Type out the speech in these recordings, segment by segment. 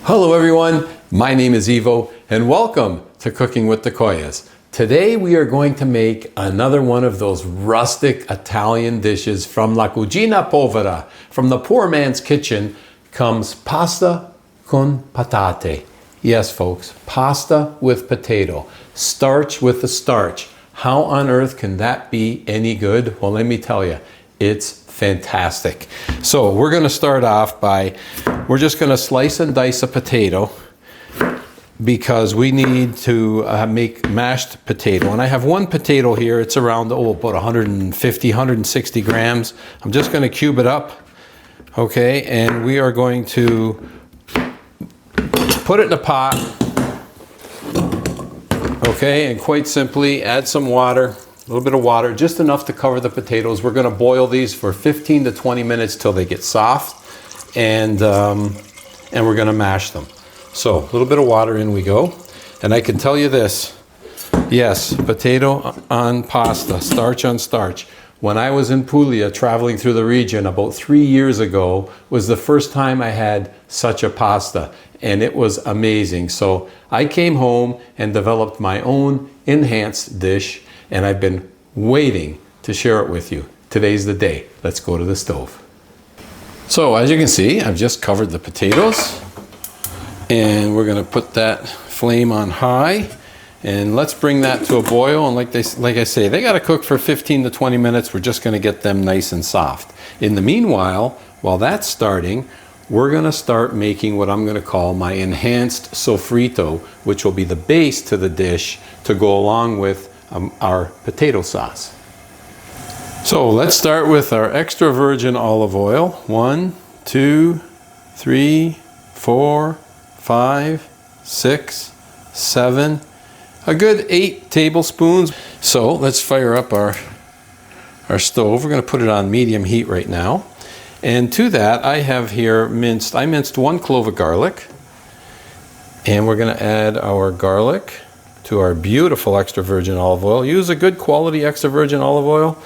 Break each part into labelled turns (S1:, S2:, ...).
S1: Hello everyone, my name is EVOO and welcome to Cooking with the Koyas. Today we are going to make another one of those rustic Italian dishes from La Cucina Povera. From the poor man's kitchen comes pasta con patate. Yes folks, pasta with potato, starch with the starch. How on earth can that be any good? Well, let me tell you, it's fantastic. So we're going to start off by, we're just going to slice and dice a potato because we need to make mashed potato. And I have one potato here. It's around, about 150, 160 grams. I'm just going to cube it up. Okay. And we are going to put it in a pot. Okay. And quite simply add some water. A little bit of water, just enough to cover the potatoes. We're going to boil these for 15 to 20 minutes till they get soft, and we're going to mash them. So a little bit of water, in we go. And I can tell you this, yes, potato on pasta, starch on starch. When I was in Puglia traveling through the region about 3 years ago was the first time I had such a pasta, and it was amazing. So I came home and developed my own enhanced dish, and I've been waiting to share it with you. Today's the day. Let's go to the stove. So as you can see, I've just covered the potatoes, and we're going to put that flame on high, and let's bring that to a boil. And like I say, they got to cook for 15 to 20 minutes. We're just going to get them nice and soft. In the meanwhile, while that's starting, we're going to start making what I'm going to call my enhanced sofrito, which will be the base to the dish to go along with our potato sauce. So let's start with our extra virgin olive oil. 1, 2, 3, 4, 5, 6, 7, a good 8 tablespoons. So let's fire up our stove. We're going to put it on medium heat right now. And to that, I have here I minced 1 clove of garlic. And we're going to add our garlic to our beautiful extra virgin olive oil. Use a good quality extra virgin olive oil.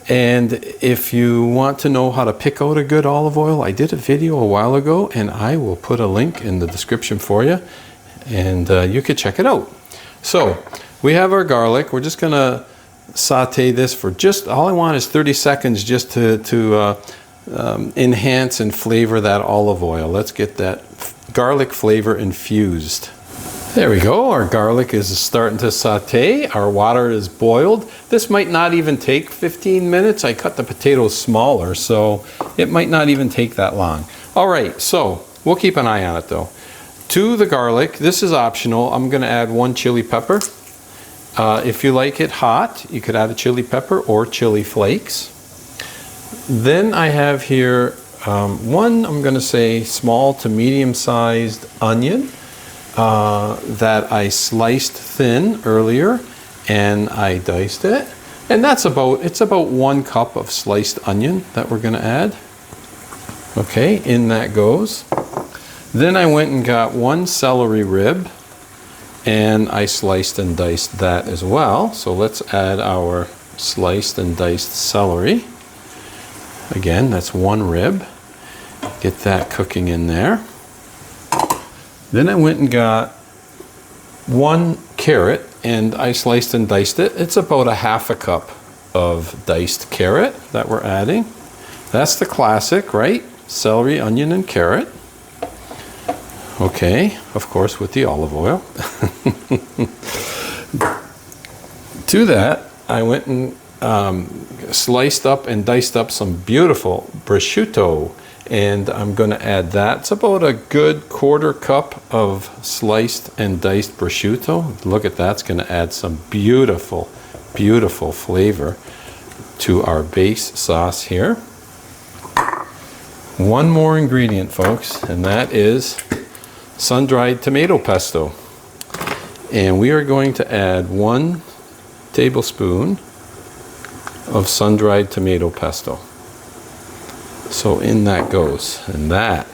S1: And if you want to know how to pick out a good olive oil, I did a video a while ago, and I will put a link in the description for you, and you could check it out. So we have our garlic. We're just going to saute this for all I want is 30 seconds just to enhance and flavor that olive oil. Let's get that garlic flavor infused. There we go, our garlic is starting to saute, our water is boiled. This might not even take 15 minutes. I cut the potatoes smaller, so it might not even take that long. All right, so we'll keep an eye on it though. To the garlic, this is optional. I'm gonna add 1 chili pepper. If you like it hot, you could add a chili pepper or chili flakes. Then I have here one, I'm gonna say small to medium-sized onion. That I sliced thin earlier, and I diced it, and it's about 1 cup of sliced onion that we're going to add. Okay, in that goes. Then I went and got 1 celery rib, and I sliced and diced that as well. So let's add our sliced and diced celery. Again, that's 1 rib. Get that cooking in there. Then I went and got 1 carrot, and I sliced and diced it. It's about a ½ cup of diced carrot that we're adding. That's the classic, right? Celery, onion, and carrot. Okay, of course with the olive oil. To that, I went and sliced up and diced up some beautiful prosciutto. And I'm going to add that. It's about a good 1/4 cup of sliced and diced prosciutto. Look at that. It's going to add some beautiful, beautiful flavor to our base sauce here. 1 more ingredient, folks, and that is sun-dried tomato pesto. And we are going to add 1 tablespoon of sun-dried tomato pesto. So in that goes, and that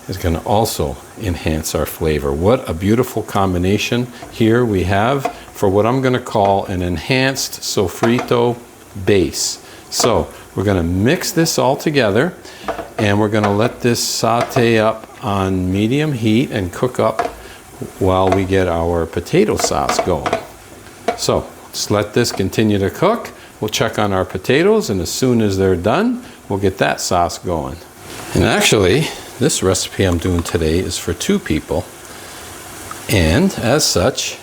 S1: is going to also enhance our flavor. What a beautiful combination here we have for what I'm going to call an enhanced sofrito base. So we're going to mix this all together, and we're going to let this saute up on medium heat and cook up while we get our potato sauce going. So let's let this continue to cook. We'll check on our potatoes, and as soon as they're done, we'll get that sauce going. And actually, this recipe I'm doing today is for 2 people. And as such,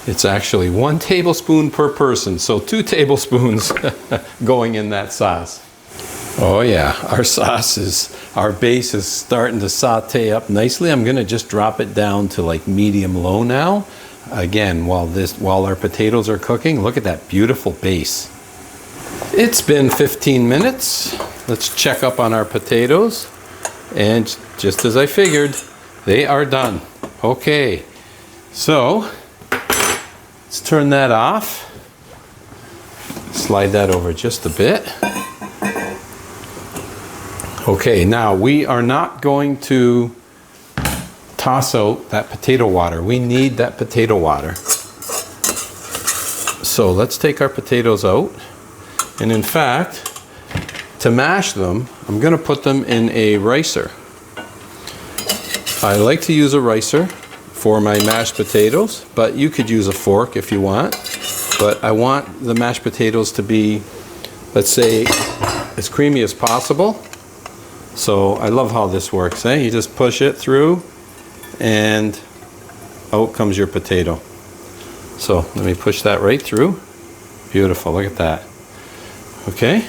S1: it's actually 1 tablespoon per person. So 2 tablespoons going in that sauce. Oh yeah, our base is starting to saute up nicely. I'm gonna just drop it down to like medium low now. Again, while our potatoes are cooking, look at that beautiful base. It's been 15 minutes. Let's check up on our potatoes. And just as I figured, they are done. Okay, so let's turn that off. Slide that over just a bit. Okay, now we are not going to toss out that potato water. We need that potato water. So let's take our potatoes out. And in fact, to mash them, I'm going to put them in a ricer. I like to use a ricer for my mashed potatoes, but you could use a fork if you want. But I want the mashed potatoes to be, let's say, as creamy as possible. So I love how this works. You just push it through and out comes your potato. So let me push that right through. Beautiful, look at that. Okay.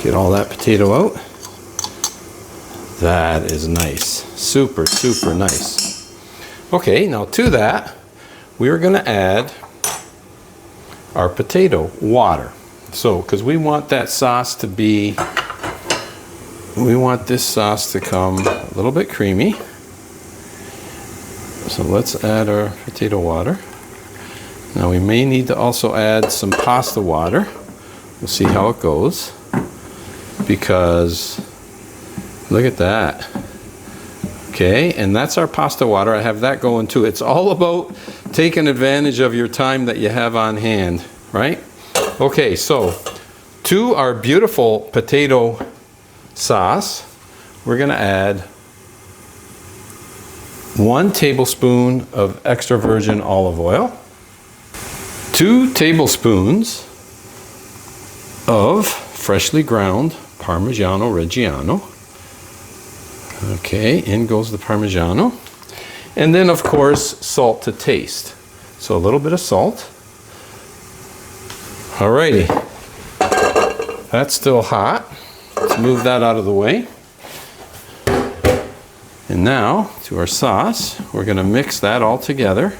S1: Get all that potato out. That is nice. Super, super nice. Okay, now to that, we're going to add our potato water. So, because we want that sauce to be, we want this sauce to come a little bit creamy. So let's add our potato water. Now we may need to also add some pasta water. We'll see how it goes. Because look at that. Okay, and that's our pasta water. I have that going too. It's all about taking advantage of your time that you have on hand, right? Okay, so to our beautiful potato sauce, we're going to add 1 tablespoon of extra virgin olive oil, 2 tablespoons of freshly ground Parmigiano Reggiano. Okay, in goes the Parmigiano. And then, of course, salt to taste. So a little bit of salt. Alrighty. That's still hot. Let's move that out of the way. And now, to our sauce, we're going to mix that all together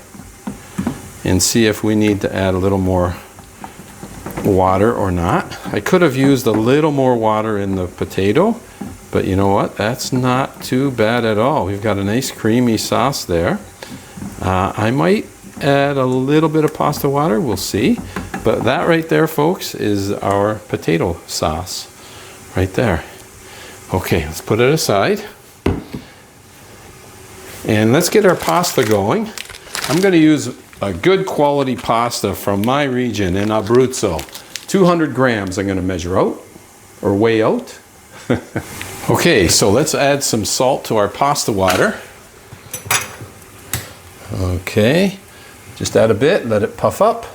S1: and see if we need to add a little more water or not. I could have used a little more water in the potato, but you know what? That's not too bad at all. We've got a nice creamy sauce there. I might add a little bit of pasta water, we'll see. But that right there, folks, is our potato sauce. Right there. Okay, let's put it aside. And let's get our pasta going. I'm going to use a good quality pasta from my region in Abruzzo. 200 grams I'm going to measure out, or weigh out. Okay, so let's add some salt to our pasta water. Okay, just add a bit, let it puff up.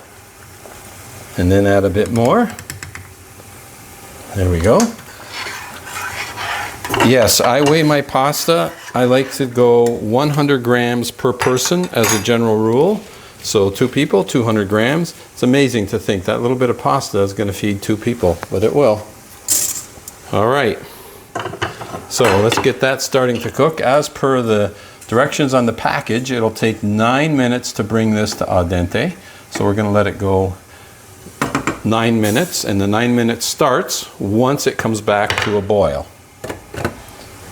S1: And then add a bit more. There we go. Yes, I weigh my pasta. I like to go 100 grams per person as a general rule. So 2 people, 200 grams. It's amazing to think that little bit of pasta is going to feed 2 people, but it will. All right. So let's get that starting to cook. As per the directions on the package, it'll take 9 minutes to bring this to al dente. So we're going to let it go 9 minutes, and the 9 minutes starts once it comes back to a boil.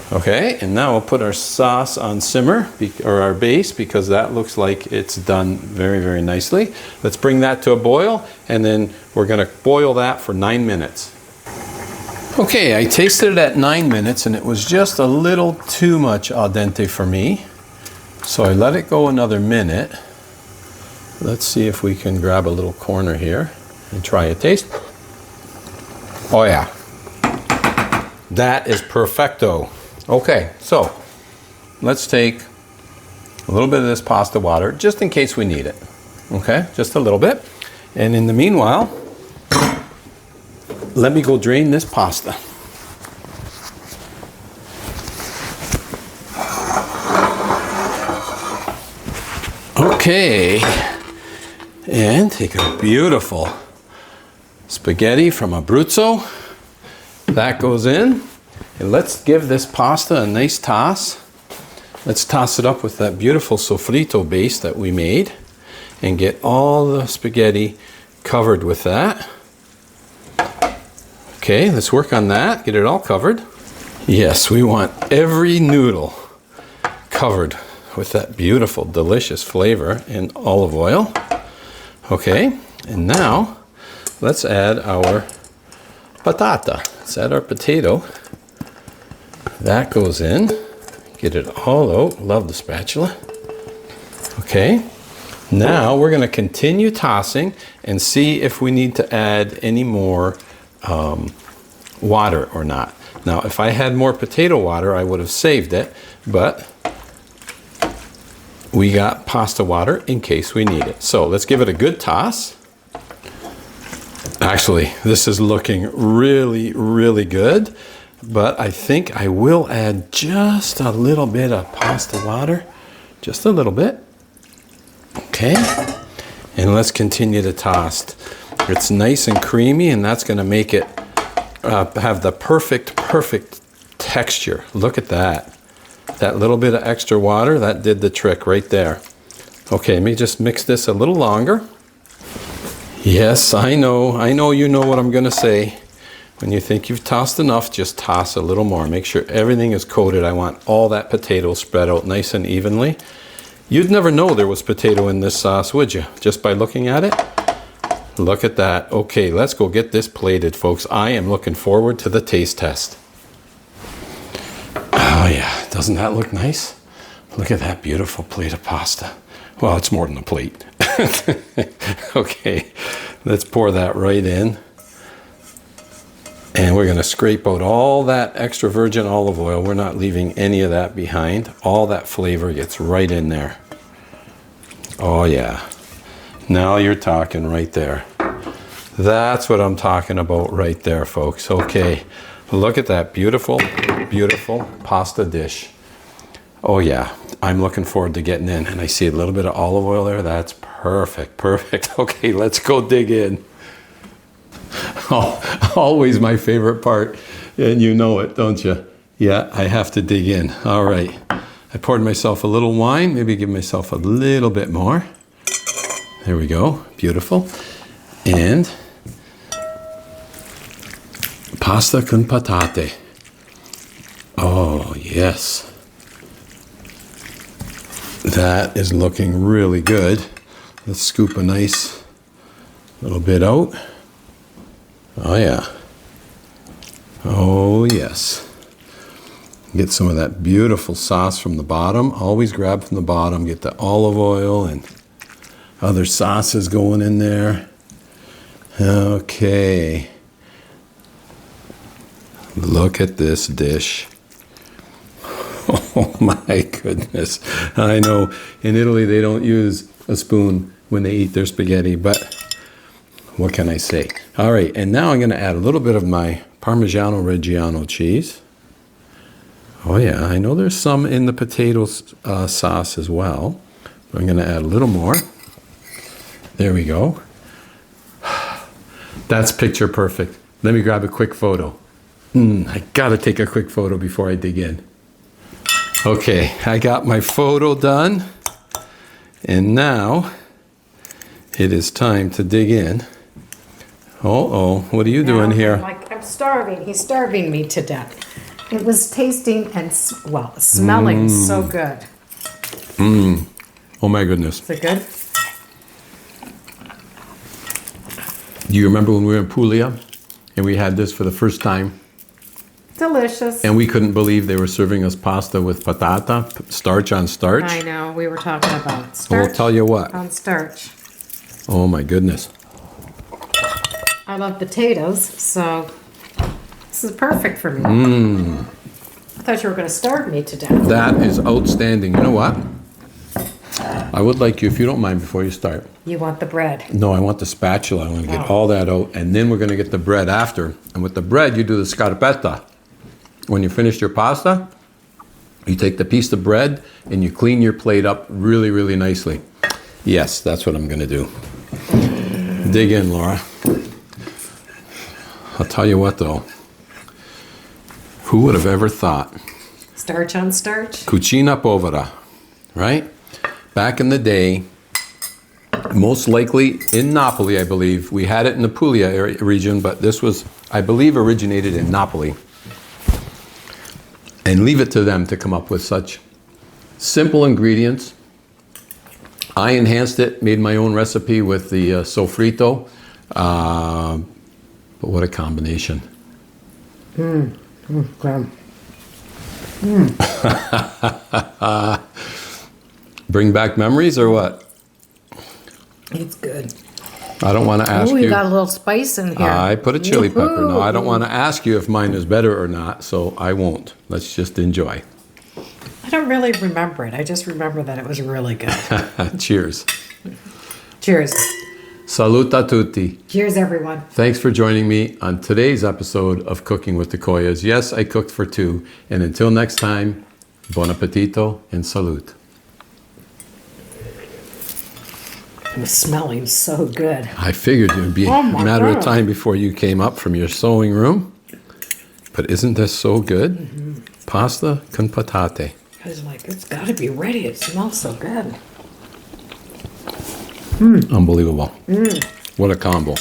S1: Okay, and now we'll put our sauce on simmer, or our base, because that looks like it's done very, very nicely. Let's bring that to a boil, and then we're going to boil that for 9 minutes. Okay, I tasted it at 9 minutes, and it was just a little too much al dente for me. So I let it go another minute. Let's see if we can grab a little corner here and try a taste. Oh yeah, that is perfecto. Okay, so let's take a little bit of this pasta water just in case we need it. Okay, just a little bit. And in the meanwhile, let me go drain this pasta. Okay, and take a beautiful spaghetti from Abruzzo. That goes in. And let's give this pasta a nice toss. Let's toss it up with that beautiful sofrito base that we made and get all the spaghetti covered with that. Okay, let's work on that, get it all covered. Yes, we want every noodle covered with that beautiful, delicious flavor in olive oil. Okay, and now let's add our patata. Let's add our potato. That goes in. Get it all out. Love the spatula. Okay, now we're going to continue tossing and see if we need to add any more water or not. Now, if I had more potato water, I would have saved it, but we got pasta water in case we need it. So let's give it a good toss. Actually, this is looking really, really good, but I think I will add just a little bit of pasta water, just a little bit. Okay, and let's continue to toss. It's nice and creamy, and that's going to make it have the perfect texture. Look at that. That little bit of extra water, that did the trick right there. Okay, let me just mix this a little longer. Yes, I know you know what I'm going to say. When you think you've tossed enough, just toss a little more. Make sure everything is coated. I want all that potato spread out nice and evenly. You'd never know there was potato in this sauce, would you? Just by looking at it? Look at that. Okay, let's go get this plated, folks. I am looking forward to the taste test. Oh yeah, doesn't that look nice? Look at that beautiful plate of pasta. Well, it's more than a plate. Okay, let's pour that right in. And we're going to scrape out all that extra virgin olive oil. We're not leaving any of that behind. All that flavor gets right in there. Oh yeah. Now you're talking right there. That's what I'm talking about right there, folks. Okay, look at that beautiful, beautiful pasta dish. Oh yeah, I'm looking forward to getting in. And I see a little bit of olive oil there. That's perfect, perfect. Okay, let's go dig in. Oh, always my favorite part, and you know it, don't you? Yeah, I have to dig in. All right, I poured myself a little wine, maybe give myself a little bit more. There we go, beautiful. And pasta con patate. Oh, yes. That is looking really good. Let's scoop a nice little bit out. Oh yeah. Oh yes. Get some of that beautiful sauce from the bottom. Always grab from the bottom. Get the olive oil and other sauces going in there. Okay. Look at this dish. Oh my goodness. I know in Italy they don't use a spoon when they eat their spaghetti, but what can I say? All right, and now I'm going to add a little bit of my Parmigiano Reggiano cheese. Oh yeah, I know there's some in the potato sauce as well. But I'm going to add a little more. There we go. That's picture perfect. Let me grab a quick photo. I got to take a quick photo before I dig in. Okay, I got my photo done. And now it is time to dig in. Oh, what are you doing here?
S2: I'm starving. He's starving me to death. It was tasting and, well, smelling so good.
S1: Oh my goodness.
S2: Is it good?
S1: Do you remember when we were in Puglia and we had this for the first time?
S2: Delicious.
S1: And we couldn't believe they were serving us pasta with patata, starch on starch.
S2: I know. We were talking about starch.
S1: Well, I'll tell you what.
S2: On starch.
S1: Oh my goodness.
S2: I love potatoes, so this is perfect for me. I thought you were going to starve me to death.
S1: That is outstanding. You know what? I would like you, if you don't mind, before you start.
S2: You want the bread.
S1: No, I want the spatula. I want to get all that out, and then we're going to get the bread after. And with the bread, you do the scarpetta. When you finish your pasta, you take the piece of bread and you clean your plate up really, really nicely. Yes, that's what I'm going to do. Dig in, Laura. I'll tell you what, though. Who would have ever thought?
S2: Starch on starch?
S1: Cucina povera, right? Back in the day, most likely in Napoli, I believe. We had it in the Puglia region, but this was, I believe, originated in Napoli. And leave it to them to come up with such simple ingredients. I enhanced it, made my own recipe with the sofrito. But what a combination. Bring back memories or what?
S2: It's good.
S1: I don't want to ask
S2: you.
S1: You
S2: Got a little spice in here.
S1: I put a chili pepper. No, I don't want to ask you if mine is better or not, so I won't. Let's just enjoy.
S2: I don't really remember it. I just remember that it was really good.
S1: Cheers.
S2: Cheers.
S1: Salute a tutti.
S2: Cheers, everyone.
S1: Thanks for joining me on today's episode of Cooking with the Koyas. Yes, I cooked for two. And until next time, buon appetito and salute.
S2: It was smelling so good.
S1: I figured it would be a matter of time before you came up from your sewing room. But isn't this so good? Mm-hmm. Pasta con patate.
S2: I was like, it's got to be ready. It smells so good.
S1: Unbelievable. What a combo.